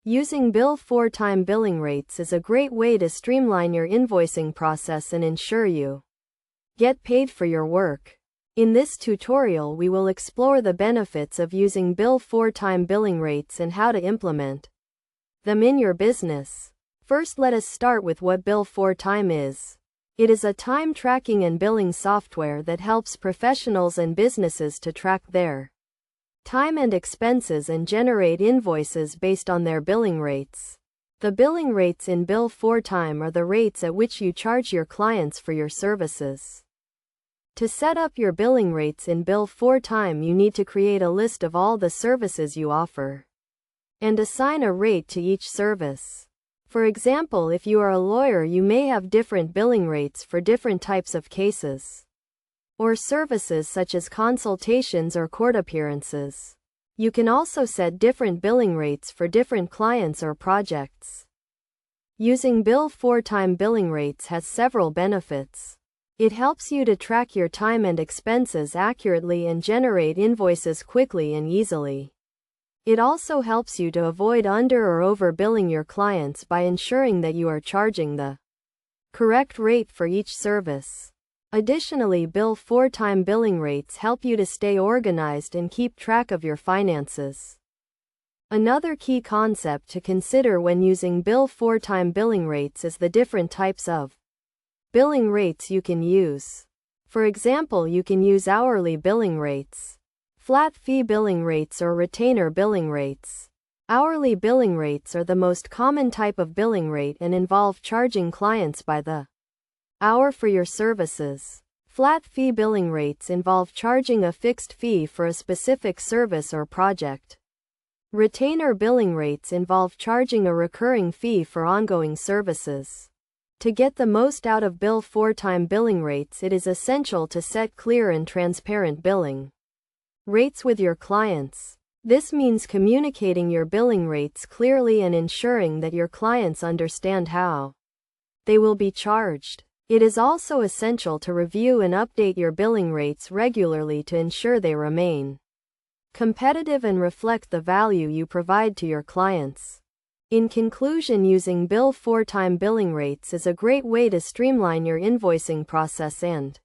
Using bill for-time billing rates is a great way to streamline your invoicing process and ensure you get paid for your work. In this tutorial, we will explore the benefits of using bill for-time billing rates and how to implement them in your business. First, let us start with what bill for-time is. It is a time tracking and billing software that helps professionals and businesses to track their time and expenses and generate invoices based on their billing rates. The billing rates in bill for-time are the rates at which you charge your clients for your services. To set up your billing rates in bill for-time, you need to create a list of all the services you offer and assign a rate to each service. For example, if you are a lawyer, you may have different billing rates for different types of cases or services such as consultations or court appearances. You can also set different billing rates for different clients or projects. Using bill for-time billing rates has several benefits. It helps you to track your time and expenses accurately and generate invoices quickly and easily. It also helps you to avoid under or over billing your clients by ensuring that you are charging the correct rate for each service. Additionally, bill for-time billing rates help you to stay organized and keep track of your finances. Another key concept to consider when using bill for-time billing rates is the different types of billing rates you can use. For example, you can use hourly billing rates, flat fee billing rates, or retainer billing rates. Hourly billing rates are the most common type of billing rate and involve charging clients by the hour for your services. Flat fee billing rates involve charging a fixed fee for a specific service or project. Retainer billing rates involve charging a recurring fee for ongoing services. To get the most out of bill for-time billing rates, it is essential to set clear and transparent billing rates with your clients. This means communicating your billing rates clearly and ensuring that your clients understand how they will be charged. It is also essential to review and update your billing rates regularly to ensure they remain competitive and reflect the value you provide to your clients. In conclusion, using bill for-time billing rates is a great way to streamline your invoicing process and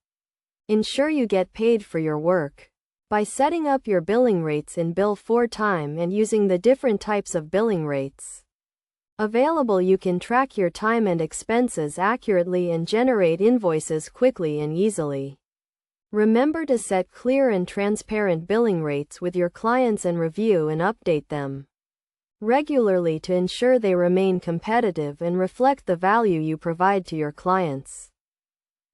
ensure you get paid for your work. By setting up your billing rates in bill for-time and using the different types of billing rates available, you can track your time and expenses accurately and generate invoices quickly and easily. Remember to set clear and transparent billing rates with your clients and review and update them regularly to ensure they remain competitive and reflect the value you provide to your clients.